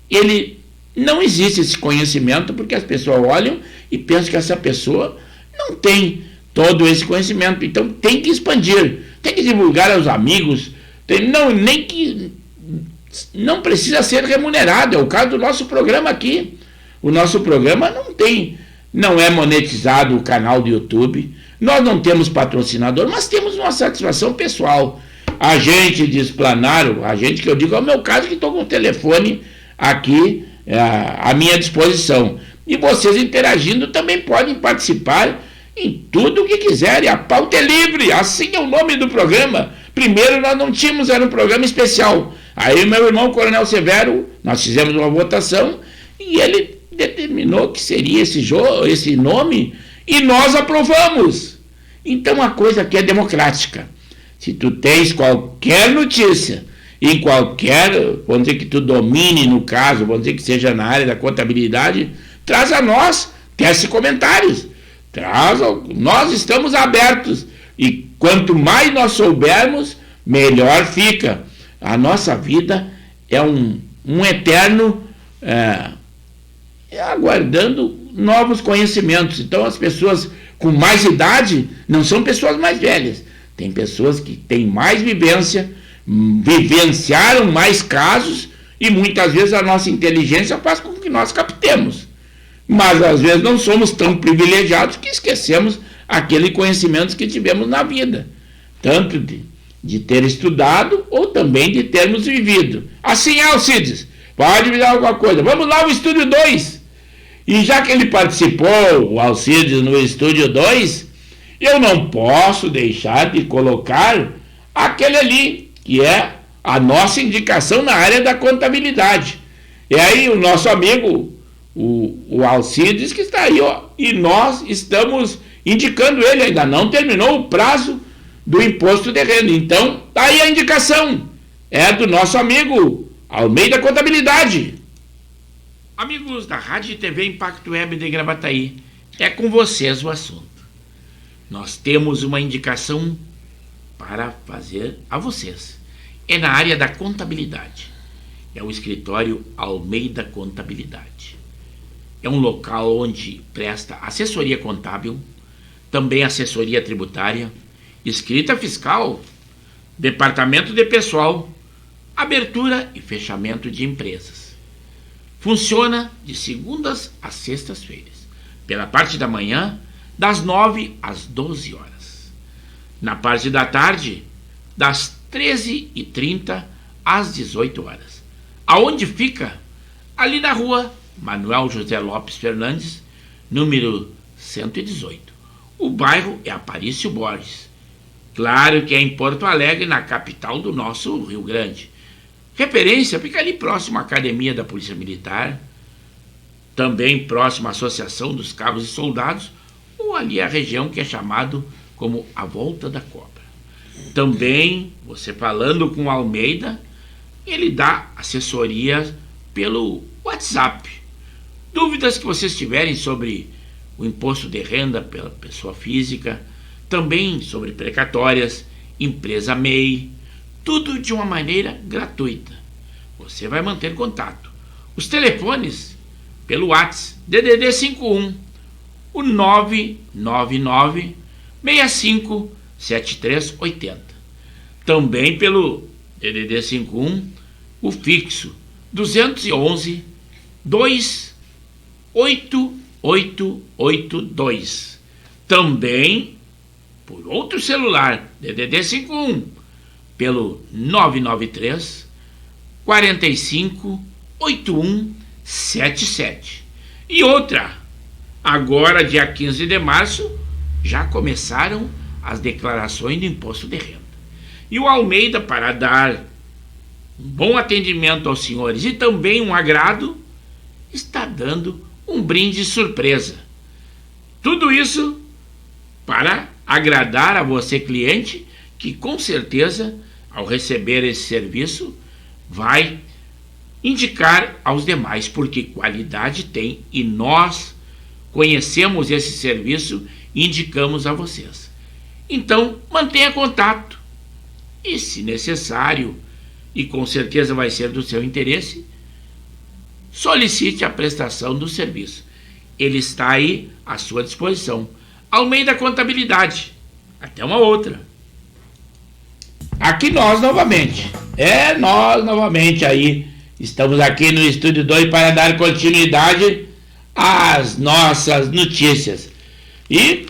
ele não existe esse conhecimento, porque as pessoas olham e pensam que essa pessoa não tem todo esse conhecimento. Então tem que expandir, tem que divulgar aos amigos, não precisa ser remunerado. É o caso do nosso programa aqui. O nosso programa não é monetizado, o canal do YouTube, nós não temos patrocinador, mas temos uma satisfação pessoal. A gente de Esplanaro, a gente que eu digo é o meu caso, que estou com o telefone aqui à minha disposição. E vocês interagindo também podem participar em tudo o que quiserem. A pauta é livre, assim é o nome do programa. Primeiro nós não tínhamos, era um programa especial. Aí meu irmão Coronel Severo, nós fizemos uma votação e ele determinou que seria esse nome e nós aprovamos. Então a coisa aqui é democrática. Se tu tens qualquer notícia, em qualquer, vamos dizer que tu domine no caso, vamos dizer que seja na área da contabilidade, traz a nós, tece comentários, nós estamos abertos, e quanto mais nós soubermos, melhor fica. A nossa vida é um eterno aguardando novos conhecimentos. Então as pessoas com mais idade não são pessoas mais velhas, tem pessoas que têm mais vivência, vivenciaram mais casos, e muitas vezes a nossa inteligência faz com que nós captemos, mas às vezes não somos tão privilegiados que esquecemos aquele conhecimento que tivemos na vida, tanto de ter estudado ou também de termos vivido. Assim, Alcides, pode me dar alguma coisa? Vamos lá, o Estúdio 2. E já que ele participou, o Alcides, no Estúdio 2, eu não posso deixar de colocar aquele ali, que é a nossa indicação na área da contabilidade. E aí o nosso amigo, o Alcides, que está aí, ó, e nós estamos indicando ele, ainda não terminou o prazo do imposto de renda. Então, tá aí a indicação, é do nosso amigo Almeida Contabilidade. Amigos da Rádio e TV Impacto Web de Gravataí, é com vocês o assunto. Nós temos uma indicação para fazer a vocês. É na área da contabilidade. É o escritório Almeida Contabilidade. É um local onde presta assessoria contábil, também assessoria tributária, escrita fiscal, departamento de pessoal, abertura e fechamento de empresas. Funciona de segundas a sextas-feiras, pela parte da manhã, das 9 às 12 horas. Na parte da tarde, das 13h30 às 18 horas. Aonde fica? Ali na rua Manuel José Lopes Fernandes, número 118. O bairro é Aparício Borges. Claro que é em Porto Alegre, na capital do nosso Rio Grande. Referência fica ali próximo à Academia da Polícia Militar, também próximo à Associação dos Cabos e Soldados, ou ali a região que é chamado como a Volta da Cobra. Também, você falando com o Almeida, ele dá assessoria pelo WhatsApp. Dúvidas que vocês tiverem sobre o imposto de renda pela pessoa física, também sobre precatórias, empresa MEI, tudo de uma maneira gratuita. Você vai manter contato. Os telefones pelo WhatsApp, DDD 51, o 999 65 7380. Também pelo DDD 51, o fixo 211 28882. Também por outro celular, DDD 51, pelo 993 45 8177. E outra, agora dia 15 de março, já começaram as declarações do imposto de renda. E o Almeida, para dar um bom atendimento aos senhores e também um agrado, está dando um brinde surpresa. Tudo isso para agradar a você, cliente, que com certeza, ao receber esse serviço, vai indicar aos demais, porque qualidade tem e nós conhecemos esse serviço e indicamos a vocês. Então, mantenha contato e, se necessário, e com certeza vai ser do seu interesse, solicite a prestação do serviço. Ele está aí à sua disposição. Almeida Contabilidade. Até uma outra. Aqui nós novamente. Nós novamente aí. Estamos aqui no Estúdio 2 para dar continuidade às nossas notícias. E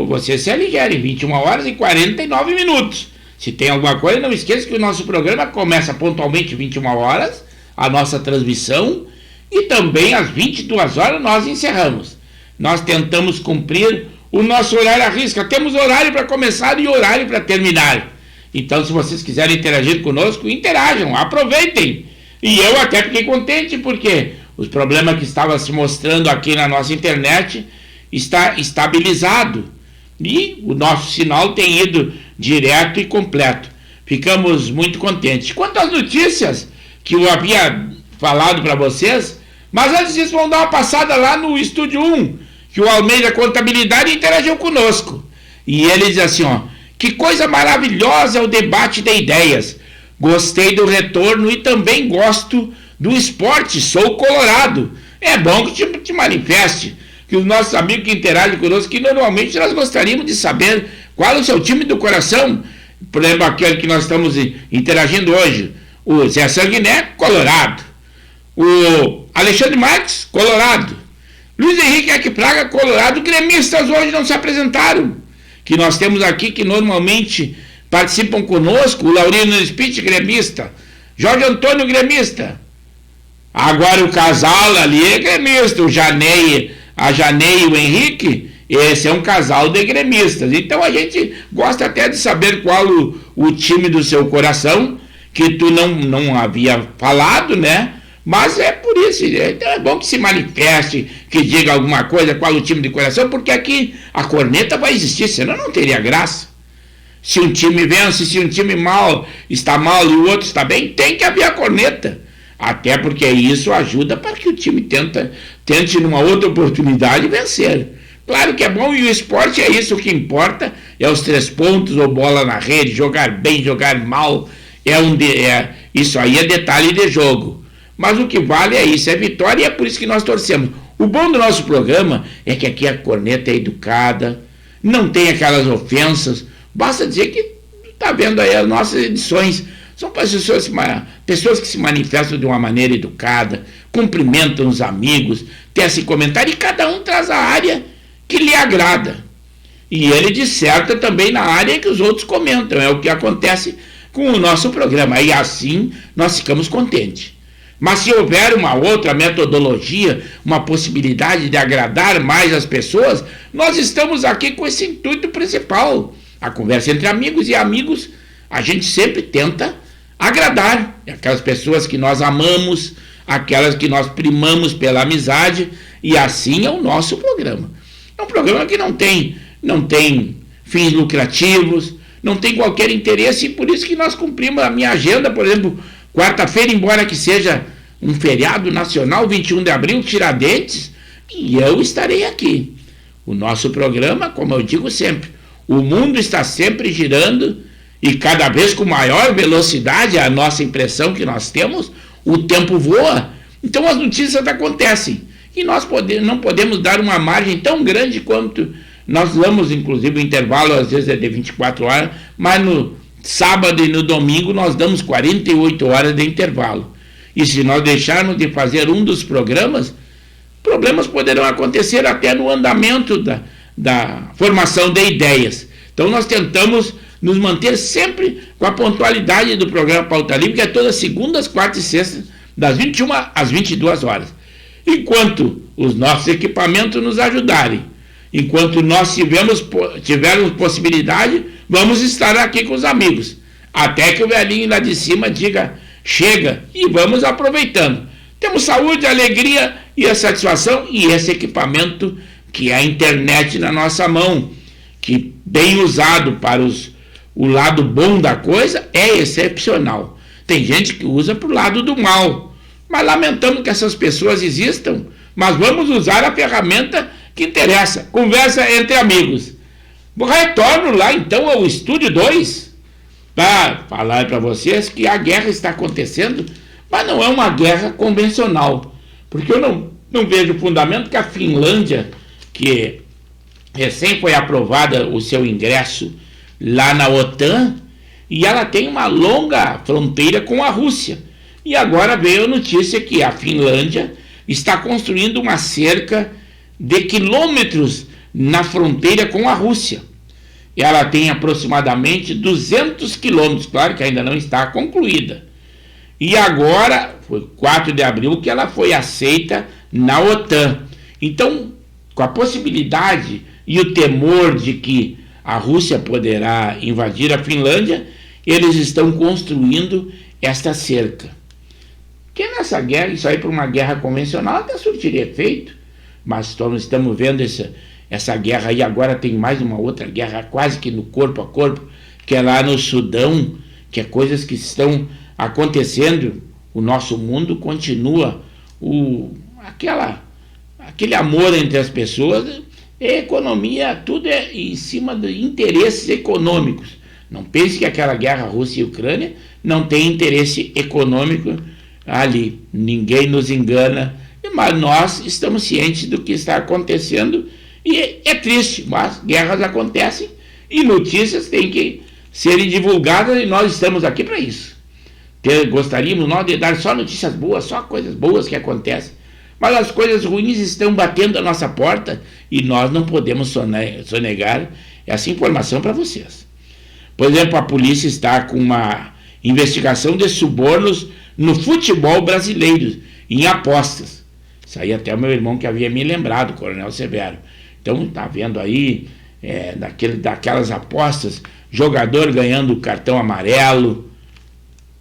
você se aligere, 21 horas e 49 minutos. Se tem alguma coisa, não esqueça que o nosso programa começa pontualmente 21 horas, a nossa transmissão, e também às 22 horas nós encerramos. Nós tentamos cumprir o nosso horário à risca. Temos horário para começar e horário para terminar. Então, se vocês quiserem interagir conosco, interajam, aproveitem. E eu até fiquei contente porque os problemas que estavam se mostrando aqui na nossa internet está estabilizado. E o nosso sinal tem ido direto e completo. Ficamos muito contentes. Quanto às notícias que eu havia falado para vocês, mas antes disso, vamos dar uma passada lá no Estúdio 1, que o Almeida Contabilidade interagiu conosco. E ele diz assim, que coisa maravilhosa é o debate de ideias. Gostei do retorno e também gosto do esporte, sou colorado. É bom que te manifeste, que os nossos amigos que interagem conosco, que normalmente nós gostaríamos de saber qual é o seu time do coração. Por exemplo, aquele que nós estamos interagindo hoje, o Zé Sanguiné, colorado. O Alexandre Marques, colorado. Luiz Henrique Equipraga, colorado. Gremistas hoje não se apresentaram, que nós temos aqui que normalmente participam conosco. O Laurino Spitz, gremista. Jorge Antônio, gremista. Agora o casal ali é gremista. A Janei e o Henrique, esse é um casal de gremistas. Então a gente gosta até de saber qual o time do seu coração, que tu não havia falado, né? Mas é por isso, então é bom que se manifeste, que diga alguma coisa, qual o time de coração, porque aqui a corneta vai existir, senão não teria graça. Se um time vence, se um time está mal e o outro está bem, tem que haver a corneta. Até porque isso ajuda para que o time tente numa outra oportunidade vencer. Claro que é bom e o esporte é isso, o que importa é os 3 pontos ou bola na rede, jogar bem, jogar mal, isso aí é detalhe de jogo. Mas o que vale é isso, é vitória, e é por isso que nós torcemos. O bom do nosso programa é que aqui a corneta é educada, não tem aquelas ofensas. Basta dizer que está vendo aí as nossas edições. São pessoas que se manifestam de uma maneira educada, cumprimentam os amigos, tecem comentário, e cada um traz a área que lhe agrada. E ele disserta também na área que os outros comentam. É o que acontece com o nosso programa. E assim nós ficamos contentes. Mas se houver uma outra metodologia, uma possibilidade de agradar mais as pessoas, nós estamos aqui com esse intuito principal. A conversa entre amigos e amigos, a gente sempre tenta agradar aquelas pessoas que nós amamos, aquelas que nós primamos pela amizade, e assim é o nosso programa. É um programa que não tem fins lucrativos, não tem qualquer interesse, e por isso que nós cumprimos a minha agenda. Por exemplo, quarta-feira, embora que seja um feriado nacional, 21 de abril, Tiradentes, e eu estarei aqui. O nosso programa, como eu digo sempre, o mundo está sempre girando e cada vez com maior velocidade, a nossa impressão que nós temos, o tempo voa. Então as notícias acontecem e nós não podemos dar uma margem tão grande quanto nós damos, inclusive o intervalo às vezes é de 24 horas, mas no sábado e no domingo nós damos 48 horas de intervalo. E se nós deixarmos de fazer um dos programas, problemas poderão acontecer até no andamento da formação de ideias. Então nós tentamos nos manter sempre com a pontualidade do programa Pauta Livre, que é todas segundas, quartas e sextas, das 21 às 22 horas. Enquanto os nossos equipamentos nos ajudarem, enquanto nós tivermos possibilidade, vamos estar aqui com os amigos, até que o velhinho lá de cima diga chega, e vamos aproveitando. Temos saúde, alegria e a satisfação, e esse equipamento que é a internet na nossa mão, que bem usado para o lado bom da coisa, é excepcional. Tem gente que usa para o lado do mal, mas lamentamos que essas pessoas existam, mas vamos usar a ferramenta que interessa. Conversa entre amigos. Retorno lá então ao Estúdio 2 para falar para vocês que a guerra está acontecendo, mas não é uma guerra convencional, porque eu não vejo fundamento que a Finlândia, que recém foi aprovada o seu ingresso lá na OTAN, e ela tem uma longa fronteira com a Rússia, e agora veio a notícia que a Finlândia está construindo uma cerca de quilômetros na fronteira com a Rússia. Ela tem aproximadamente 200 quilômetros, claro que ainda não está concluída. E agora, foi 4 de abril que ela foi aceita na OTAN. Então, com a possibilidade e o temor de que a Rússia poderá invadir a Finlândia, eles estão construindo esta cerca. Porque nessa guerra, isso aí para uma guerra convencional até surtiria efeito, mas estamos vendo essa guerra aí. Agora tem mais uma outra guerra quase que no corpo a corpo, que é lá no Sudão, que é coisas que estão acontecendo. O nosso mundo continua aquele amor entre as pessoas, economia, tudo é em cima de interesses econômicos. Não pense que aquela guerra Rússia e Ucrânia não tem interesse econômico ali. Ninguém nos engana, mas nós estamos cientes do que está acontecendo. E é triste, mas guerras acontecem e notícias têm que serem divulgadas, e nós estamos aqui para isso. Gostaríamos nós de dar só notícias boas, só coisas boas que acontecem, mas as coisas ruins estão batendo a nossa porta e nós não podemos sonegar essa informação para vocês. Por exemplo, a polícia está com uma investigação de subornos no futebol brasileiro, em apostas. Isso aí até o meu irmão que havia me lembrado, o Coronel Severo. Então está vendo aí daquelas apostas, jogador ganhando cartão amarelo,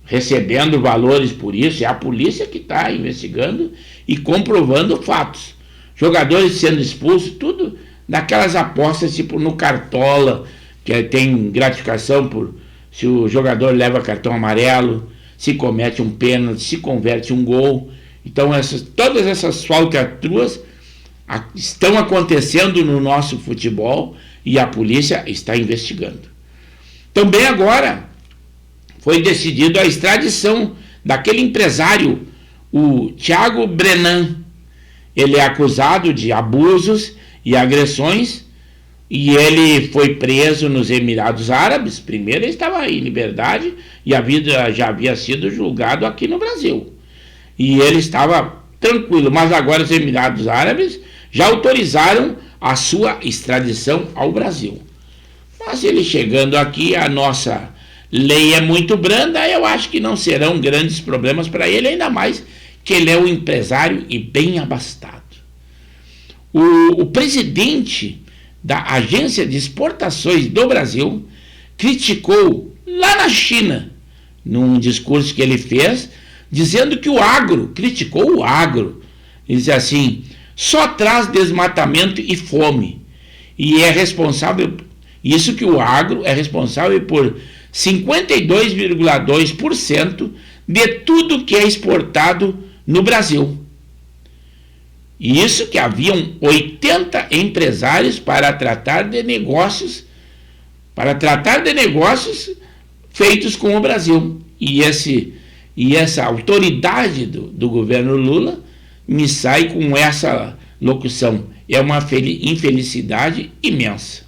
recebendo valores por isso. É a polícia que está investigando e comprovando fatos. Jogadores sendo expulsos, tudo daquelas apostas tipo no Cartola, que tem gratificação por se o jogador leva cartão amarelo, se comete um pênalti, se converte um gol. Então todas essas falcatruas estão acontecendo no nosso futebol e a polícia está investigando. Também agora foi decidido a extradição daquele empresário, o Thiago Brenan. Ele é acusado de abusos e agressões e ele foi preso nos Emirados Árabes. Primeiro ele estava em liberdade e já havia sido julgado aqui no Brasil. E ele estava tranquilo, mas agora os Emirados Árabes já autorizaram a sua extradição ao Brasil. Mas ele chegando aqui, a nossa lei é muito branda, eu acho que não serão grandes problemas para ele, ainda mais que ele é um empresário e bem abastado. O presidente da Agência de Exportações do Brasil criticou lá na China, num discurso que ele fez, dizendo que criticou o agro, diz assim, só traz desmatamento e fome, e é responsável, isso que o agro é responsável por 52,2% de tudo que é exportado no Brasil. E isso que haviam 80 empresários para tratar de negócios feitos com o Brasil. E essa autoridade do governo Lula me sai com essa locução. É uma infelicidade imensa.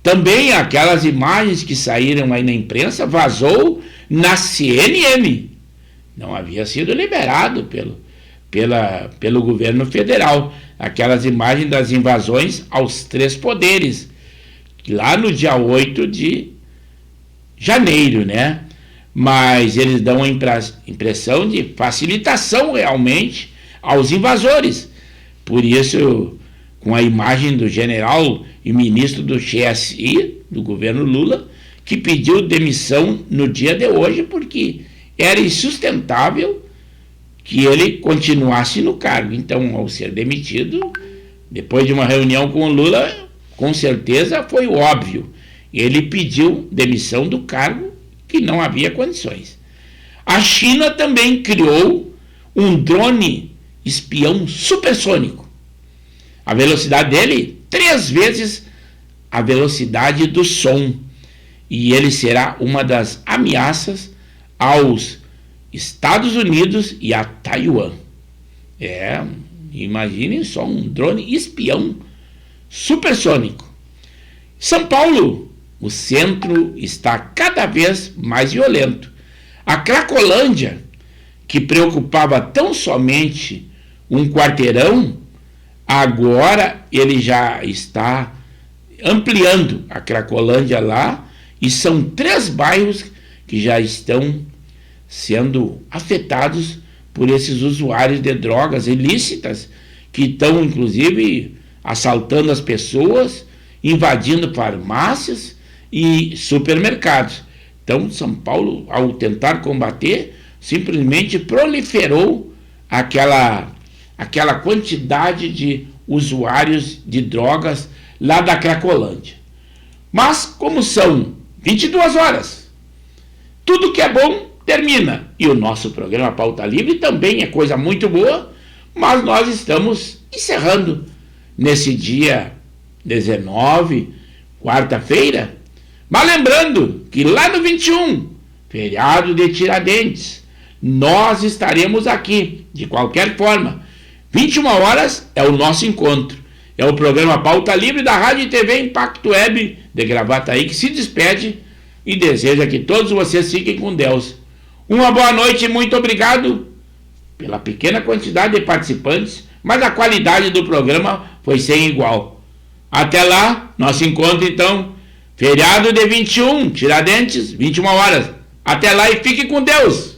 Também aquelas imagens que saíram aí na imprensa vazou na CNN. Não havia sido liberado pelo governo federal. Aquelas imagens das invasões aos 3 poderes, lá no dia 8 de janeiro, né? Mas eles dão a impressão de facilitação realmente aos invasores. Por isso, com a imagem do general e ministro do GSI, do governo Lula, que pediu demissão no dia de hoje, porque era insustentável que ele continuasse no cargo. Então, ao ser demitido, depois de uma reunião com o Lula, com certeza foi óbvio. Ele pediu demissão do cargo, que não havia condições. A China também criou um drone espião supersônico. A velocidade dele, 3 vezes a velocidade do som. E ele será uma das ameaças aos Estados Unidos e a Taiwan. Imaginem só, um drone espião supersônico. São Paulo, o centro está cada vez mais violento. A Cracolândia, que preocupava tão somente um quarteirão, agora ele já está ampliando a Cracolândia lá, e são 3 bairros que já estão sendo afetados por esses usuários de drogas ilícitas, que estão inclusive assaltando as pessoas, invadindo farmácias e supermercados. Então, São Paulo, ao tentar combater, simplesmente proliferou aquela quantidade de usuários de drogas lá da Cracolândia. Mas, como são 22 horas, tudo que é bom termina. E o nosso programa Pauta Livre também é coisa muito boa, mas nós estamos encerrando nesse dia 19, quarta-feira. Mas lembrando que lá no 21, feriado de Tiradentes, nós estaremos aqui, de qualquer forma. 21 horas é o nosso encontro. É o programa Pauta Livre da Rádio e TV Impacto Web de Gravataí, que se despede e deseja que todos vocês fiquem com Deus. Uma boa noite e muito obrigado pela pequena quantidade de participantes, mas a qualidade do programa foi sem igual. Até lá, nosso encontro então, feriado de 21, Tiradentes, 21 horas. Até lá e fique com Deus!